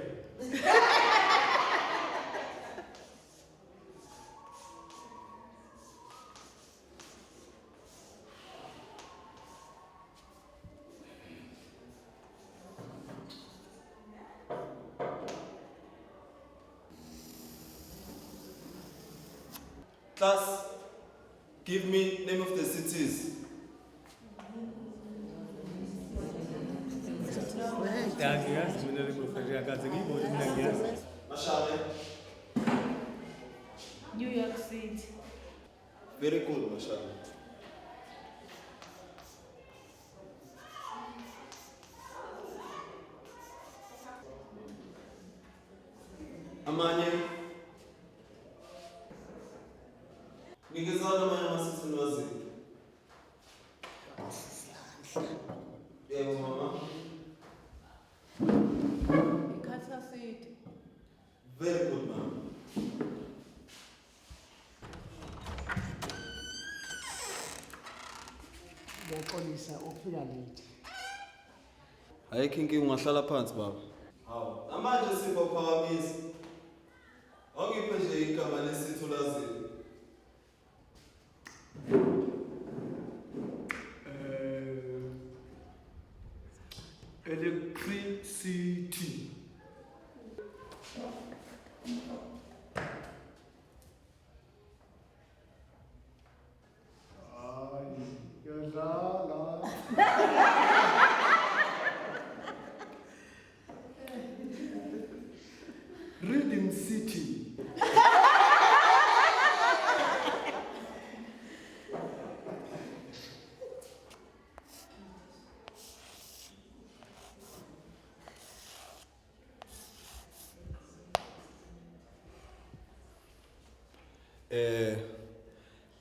Speaker 12: Class, give me name of the cities. Mashale.
Speaker 4: New York City.
Speaker 12: Very good, Mashale. Amanye. Nikezana amanye amasithi niwaziphi? Yebo mama.
Speaker 10: Ikhatha City.
Speaker 12: Very good, mama.
Speaker 13: Ngoxolisa ukufika late.
Speaker 12: Ayikho inkinga ungahlala phansi baba. Hawu, namanje sipho phakamisi. Awungiphe nje igama lesithu lazini.
Speaker 2: Electricity. Reading City.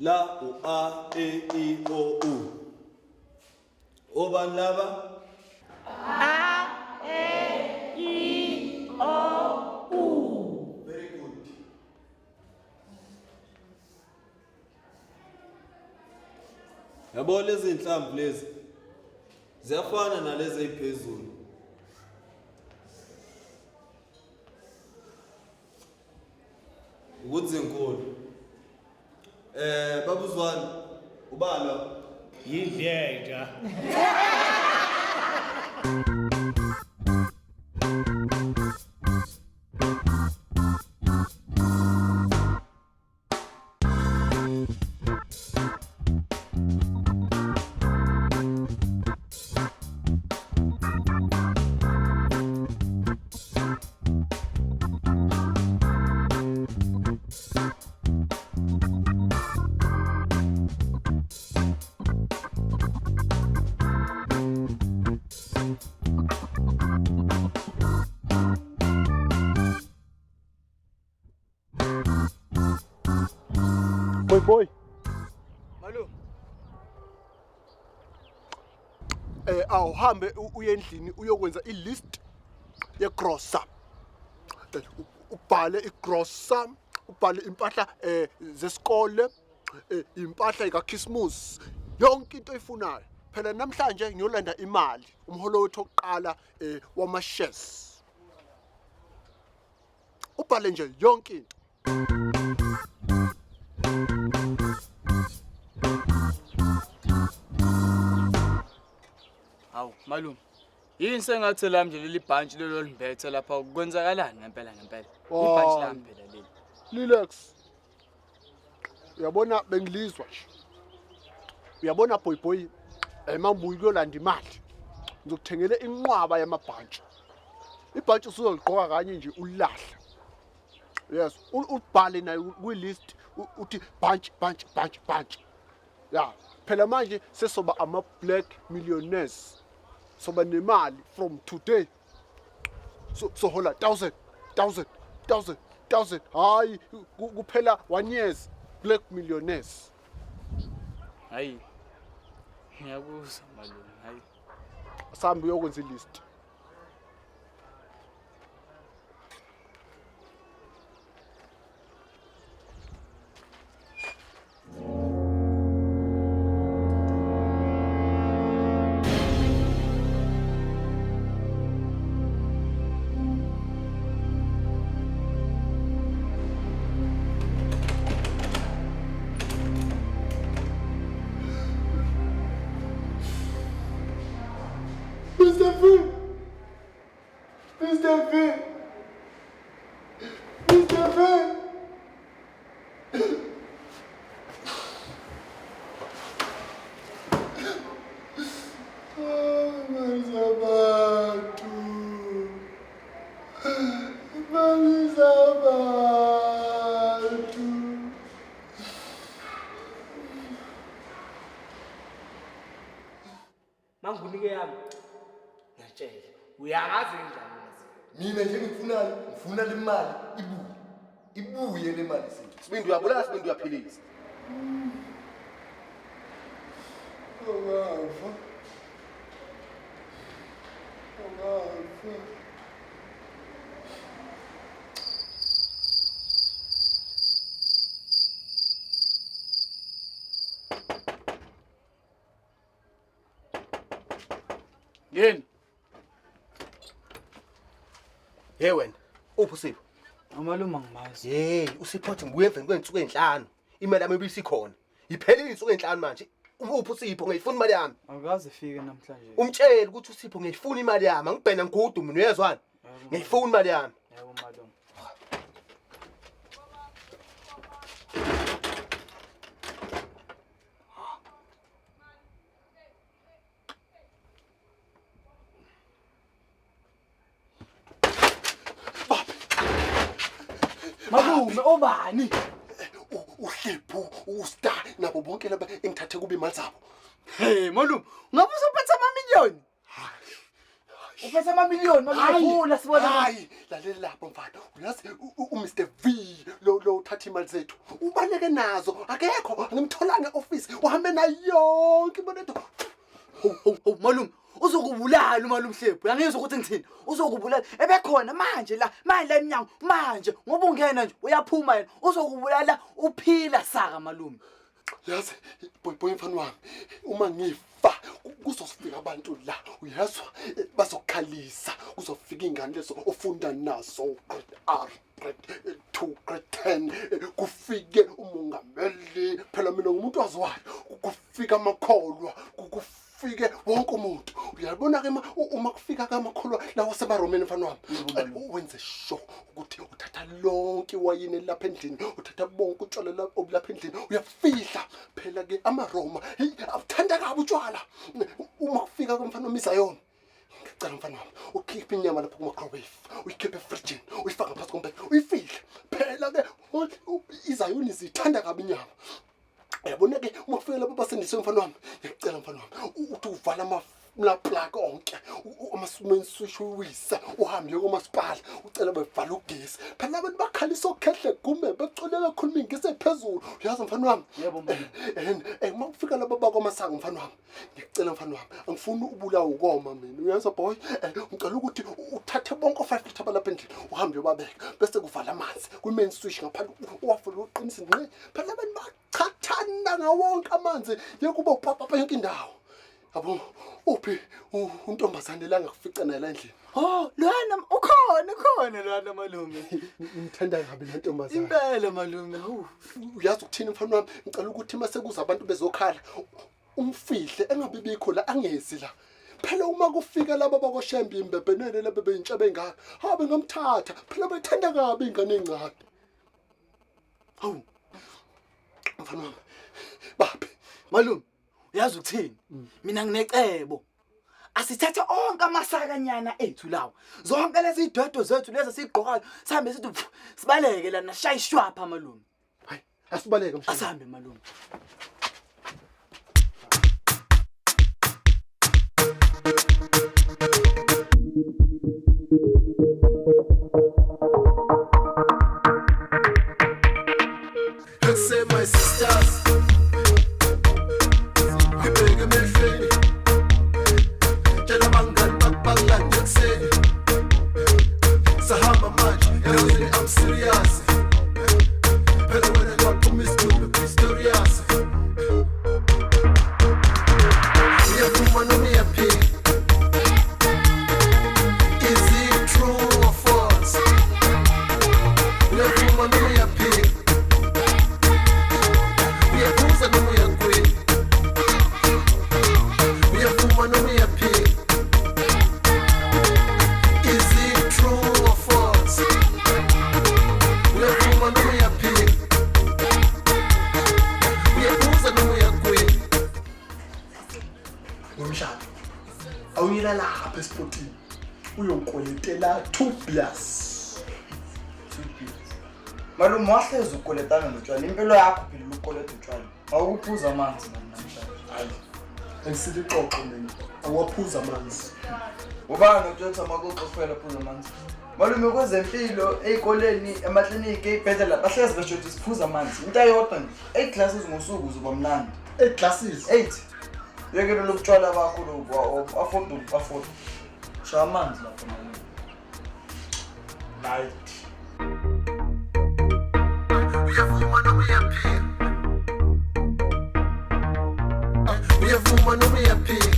Speaker 12: La u A E I O U. Obani laba? Very good. Yabo lezi inhlamvu lezi ziyafana nalezi eziphezulu. Ukuthi inkulu. Babuzwana ubalo
Speaker 9: Yivyeja.
Speaker 2: Boy.
Speaker 5: Malume.
Speaker 2: Awuhambe uye endlini uyokwenza ilist yegrocer. Ubhale igrocer, ubhale impahla zesikole, impahla kaKhisimusi, yonke into oyifunayo. Phela namhlanje ngiyolanda imali, umholo wethu oqala wama-shares. Ubhale nje yonke into.
Speaker 5: Hawu malume. Yini sengathi la nje leli bhantshi lelo limbethe lapha kwenzakalani ngempela ngempela? Ibhantshi lami phela leli.
Speaker 2: Relax. Uyabona bengilizwa nje. Uyabona boy emambuyi kuyolanda imali. Ngizokuthengela inqwaba yamabhantshi. Ibhantshi usuzoliqoka kanye nje ulahla. Yes, ubhale nayo kwi-list uthi bunch. Yeah, phela manje sesoba ama-black millionaires. Soba nemali from today. So hola 1,000. Hayi kuphela 1 years. black millionaires.
Speaker 5: Hayi. Ngiyakuzwa malume, hayi.
Speaker 2: Sambe uyokwenza ilist. Mr. V! Mr. V! Mr. V! Oh, Mazabatu! Mazabatu!
Speaker 9: Mangunike yami. Ngiyatshela. Uyangazi njani
Speaker 11: Mina nje ngikufunayo, ngifuna le mali ibuye. Ibuye le mali Sipho.
Speaker 8: Sibindi uyabulala, Sibindi uyaphilisa.
Speaker 11: Ongafa.
Speaker 7: Yeni.
Speaker 1: Hey wena, uphi uSipho?
Speaker 5: Amalume angimazi.
Speaker 1: Hey, uSipho uthi ngibuye emveni kwensuku ezinhlanu. Imali yami ibisikhona. Iphelile insuku ezinhlanu manje. Uphi uSipho ngiyifuna imali yami.
Speaker 5: Awukaze ufike namhlanje.
Speaker 1: Umtshele ukuthi uSipho ngiyifuna imali yami. Angibhena ngigudu mina uyezwana. Ngiyifuna imali yami.
Speaker 5: Yebo malume.
Speaker 2: Malume obani? Uhlipho, uStar nabo bonke laba engithathe kube imali zabo.
Speaker 9: Hey malume, ngabe usuphethe amamiliyoni? Uphethe amamiliyoni malume sibona.
Speaker 2: Hayi, lalela lapho mfana. Uyazi uMr V lo uthatha imali zethu. Ubaleke nazo, akekho ngimtholanga office. Uhambe nayo yonke imali ethu.
Speaker 9: Malume, uzokubulala umalume Hlephu. Angizwe ukuthi ngithini. Uzokubulala. Ebekhona manje la eminyango manje ngoba ungena nje uyaphuma yena. Uzokubulala uphila saka malume.
Speaker 2: Yazi, boy mfana wami, uma ngifa kuzofika abantu la, uyazwa bazokhalisa, kuzofika ingane lezo ofunda nazo grade R, grade 2, grade 10, kufike umongameli, phela mina ngumuntu waziwayo, kufika amakholwa, kufike wonke umuntu. Uyabona ke uma kufika kamakholwa lawo sebaRomeni mfana wami, wenze sure ukuthi uthatha lonke iwayini lapha endlini, uthatha bonke utshwala lapha endlini, uyafihla. Phela ke amaRoma awuthanda kabi utshwala. Uma kufika kumfana womizayona, ngicela mfana wami ukhiphe inyama lapha kuma-microwave, uyikhiphe efrijini, uyifake ngaphansi kombhede, uyifihle. Phela ke izayoni zithanda kabi inyama. Yabona ke uma kufika lapha basendiswe mfana wami, ngicela mfana wami uthi uvala plug onke, ama-main switch uwisa, uhambe komasipala, ucela bevala ugesi. Phela abantu bakhalisa okhehle gume becule kakhuluma ingisi ephezulu. Uyazi mfana wami?
Speaker 5: Yebo mfana.
Speaker 2: Uma kufika laba bakwaMasango mfana wami, ngicela mfana wami, angifuni ubulawa ukoma mina. Uyazi boy, ngicela ukuthi uthathe bonke 5 litha balapha endlini, uhambe uyobabeka bese kuvala amanzi kwi-main switch ngaphandle, uwafule uqinise ngqi. Phela abantu bachathana ngawonke amanzi yekuba upapa yonke indawo. Abo uphi untombazane la ngakufica naye la endlini?
Speaker 9: Oh, lwana ukhona lwana malume.
Speaker 2: Ngithanda kabi le ntombazane.
Speaker 9: Impela malume.
Speaker 2: Uyazi ukuthini mfana wami? Ngicela ukuthi mase kuza abantu bezokhala, umfihle engabe bikho la, angezi la. Phela uma kufika laba bakoShembe imbebhenene laba beyintshebe engaka, habe ngamthatha. Phela bethanda kabi ingane encane. Hawu. Mfana wami. Baphi?
Speaker 9: Malume, uyazi ukuthini? Mina nginecebo. Asithathe onke amasakanyana ethu lawo. Zonke lezi idwedwe zethu lezi sigqokayo, sihambe sithi sibaleke lana shaya ishwapha malume.
Speaker 2: Hayi, asibaleke mshana.
Speaker 9: Asambe malume.
Speaker 11: Say my serious. Ngibheke emehlweni. Tshela abangani bakulande ekuseni. Sahamba manje, yawini I'm serious. Phela wena ngiyaphuma isidumbu mysterious. Uyaphuma noma uyaphika. Is it true or false? Uyaphuma noma uyaphika. Uyaphuza noma uyakwela. Uyaphuma noma uyaphika. Is it true or false? Uyaphuma noma uyaphika. Uyaphuza noma uyakwela. Ngomshado awuyela lapha esipotini uyokweletela 2 beers.
Speaker 9: Malume wahlezi ukoletana notshwala. Impilo yakho phela ukoleta utshwala. Awukuphuza amanzi namhlanje.
Speaker 2: Hayi. Engisithi xoxo mina. Awaphuza amanzi.
Speaker 9: Ubani utshwala amakoqo kuphela phuza amanzi. Malume kwezempilo ezikoleni emakliniki ezibhedlela bahlezi beshothi siphuza amanzi. Into ayodwa nje 8 glasses ngosuku uzoba mnandi.
Speaker 2: 8 glasses.
Speaker 9: 8. Yekela lokutshwala bakho lo afford. Shaya amanzi lapha malume.
Speaker 2: Right.
Speaker 11: Uyavuma noma uyaphika. Uyavuma noma uyaphika.